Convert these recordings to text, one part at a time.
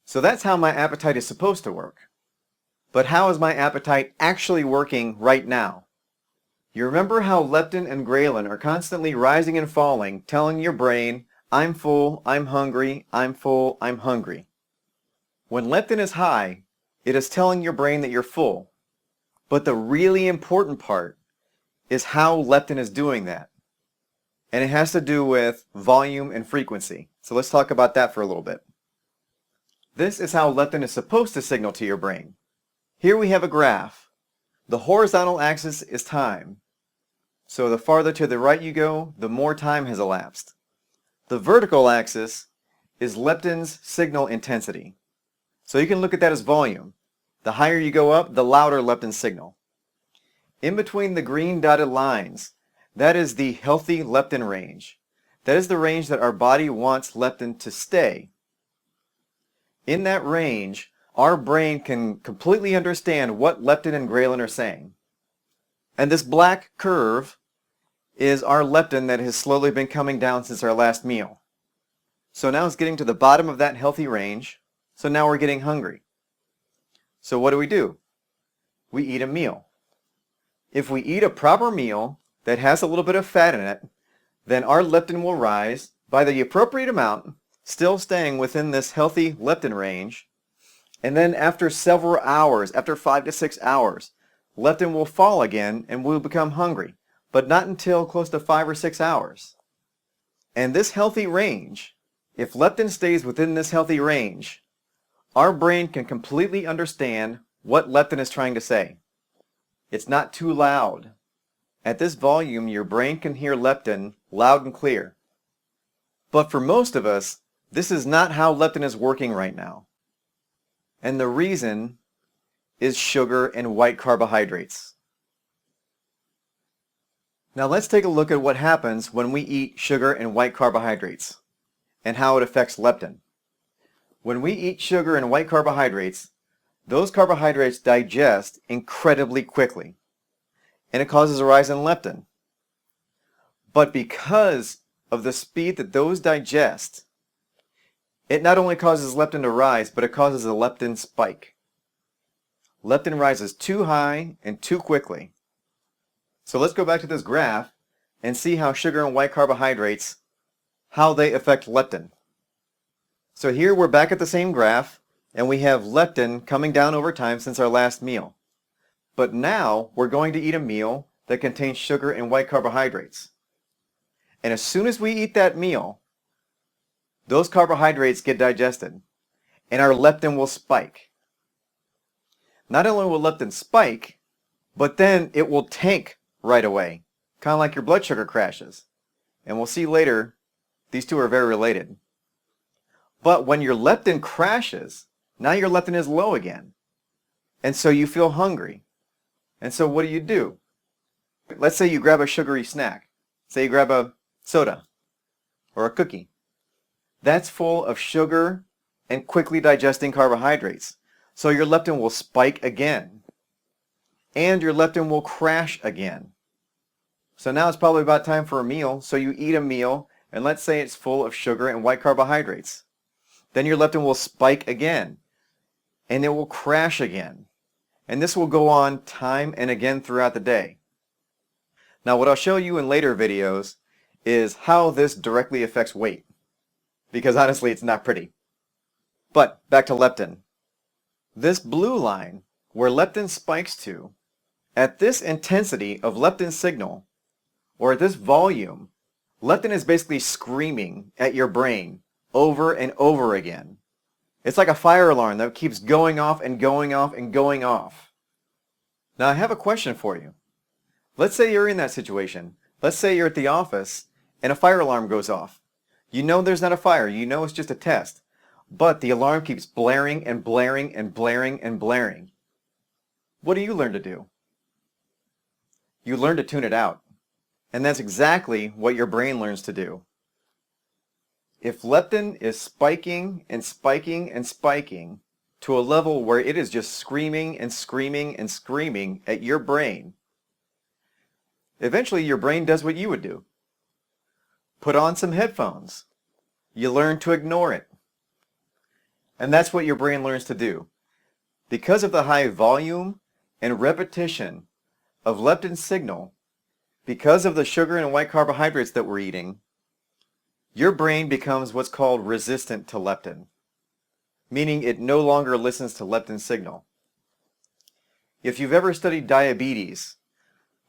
So that's how my appetite is supposed to work. But how is my appetite actually working right now? You remember how leptin and ghrelin are constantly rising and falling, telling your brain, I'm full, I'm hungry, I'm full, I'm hungry. When leptin is high, it is telling your brain that you're full. But the really important part is how leptin is doing that. And it has to do with volume and frequency. So let's talk about that for a little bit. This is how leptin is supposed to signal to your brain. Here we have a graph. The horizontal axis is time. So the farther to the right you go, the more time has elapsed. The vertical axis is leptin's signal intensity. So you can look at that as volume. The higher you go up, the louder leptin's signal. In between the green dotted lines, that is the healthy leptin range. That is the range that our body wants leptin to stay. In that range, our brain can completely understand what leptin and ghrelin are saying. And this black curve is our leptin that has slowly been coming down since our last meal. So now it's getting to the bottom of that healthy range. So now we're getting hungry. So what do? We eat a meal. If we eat a proper meal that has a little bit of fat in it, then our leptin will rise by the appropriate amount, still staying within this healthy leptin range. And then after several hours, after 5 to 6 hours, leptin will fall again and we'll become hungry, but not until close to 5 or 6 hours. And this healthy range, if leptin stays within this healthy range, our brain can completely understand what leptin is trying to say. It's not too loud. At this volume, your brain can hear leptin loud and clear. But for most of us, this is not how leptin is working right now. And the reason is sugar and white carbohydrates. Now let's take a look at what happens when we eat sugar and white carbohydrates and how it affects leptin. When we eat sugar and white carbohydrates, those carbohydrates digest incredibly quickly, and it causes a rise in leptin. But because of the speed that those digest, it not only causes leptin to rise, but it causes a leptin spike. Leptin rises too high and too quickly. So let's go back to this graph and see how sugar and white carbohydrates, how they affect leptin. So here we're back at the same graph, and we have leptin coming down over time since our last meal. But now we're going to eat a meal that contains sugar and white carbohydrates. And as soon as we eat that meal, those carbohydrates get digested, and our leptin will spike. Not only will leptin spike, but then it will tank right away, kind of like your blood sugar crashes. And we'll see later, these two are very related. But when your leptin crashes, now your leptin is low again. And so you feel hungry. And so what do? Let's say you grab a sugary snack. Say you grab a soda or a cookie. That's full of sugar and quickly digesting carbohydrates. So your leptin will spike again. And your leptin will crash again. So now it's probably about time for a meal. So you eat a meal, and let's say it's full of sugar and white carbohydrates. Then your leptin will spike again, and it will crash again. And this will go on time and again throughout the day. Now what I'll show you in later videos is how this directly affects weight. Because honestly, it's not pretty. But back to leptin. This blue line, where leptin spikes to, at this intensity of leptin signal, or at this volume, leptin is basically screaming at your brain over and over again. It's like a fire alarm that keeps going off and going off and going off. Now I have a question for you. Let's say you're in that situation. Let's say you're at the office and a fire alarm goes off. You know there's not a fire. You know it's just a test. But the alarm keeps blaring and blaring and blaring and blaring. What do you learn to do? You learn to tune it out. And that's exactly what your brain learns to do. If leptin is spiking and spiking and spiking to a level where it is just screaming and screaming and screaming at your brain, eventually your brain does what you would do. Put on some headphones. You learn to ignore it. And that's what your brain learns to do. Because of the high volume and repetition of leptin signal, because of the sugar and white carbohydrates that we're eating, your brain becomes what's called resistant to leptin, meaning it no longer listens to leptin signal. If you've ever studied diabetes,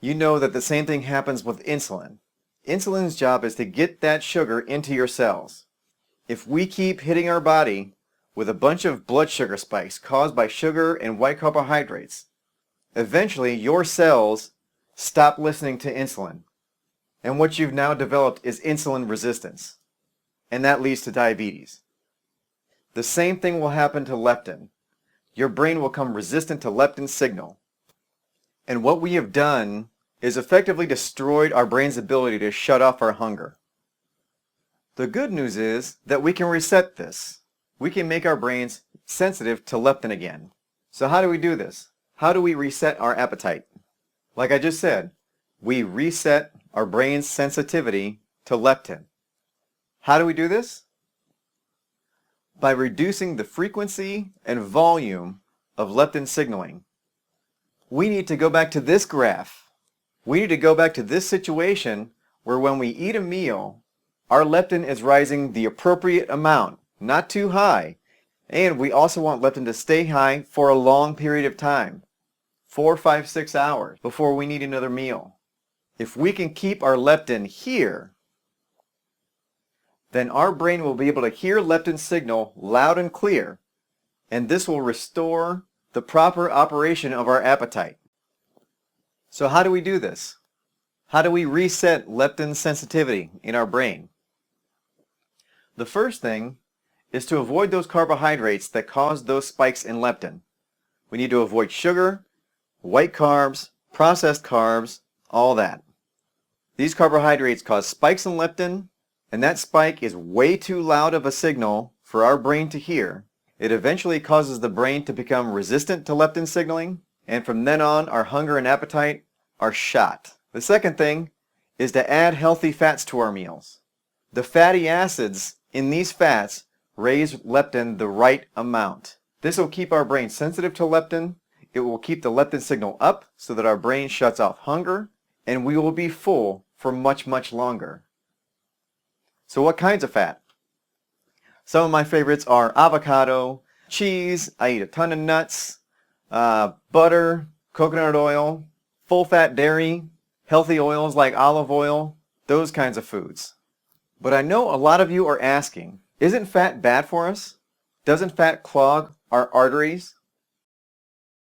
you know that the same thing happens with insulin. Insulin's job is to get that sugar into your cells. If we keep hitting our body with a bunch of blood sugar spikes caused by sugar and white carbohydrates, eventually your cells stop listening to insulin. And what you've now developed is insulin resistance. And that leads to diabetes. The same thing will happen to leptin. Your brain will become resistant to leptin signal. And what we have done is effectively destroyed our brain's ability to shut off our hunger. The good news is that we can reset this. We can make our brains sensitive to leptin again. So how do we do this? How do we reset our appetite? Like I just said, we reset our brain's sensitivity to leptin. How do we do this? By reducing the frequency and volume of leptin signaling. We need to go back to this graph. We need to go back to this situation where when we eat a meal, our leptin is rising the appropriate amount, not too high. And we also want leptin to stay high for a long period of time, 4, 5, 6 hours before we need another meal. If we can keep our leptin here, then our brain will be able to hear leptin signal loud and clear, and this will restore the proper operation of our appetite. So how do we do this? How do we reset leptin sensitivity in our brain? The first thing is to avoid those carbohydrates that cause those spikes in leptin. We need to avoid sugar, white carbs, processed carbs, all that. These carbohydrates cause spikes in leptin, and that spike is way too loud of a signal for our brain to hear. It eventually causes the brain to become resistant to leptin signaling, and from then on, our hunger and appetite are shot. The second thing is to add healthy fats to our meals. The fatty acids in these fats raise leptin the right amount. This will keep our brain sensitive to leptin. It will keep the leptin signal up so that our brain shuts off hunger, and we will be full for much, much longer. So what kinds of fat? Some of my favorites are avocado, cheese, I eat a ton of nuts, butter, coconut oil, full-fat dairy, healthy oils like olive oil, those kinds of foods. But I know a lot of you are asking, isn't fat bad for us? Doesn't fat clog our arteries?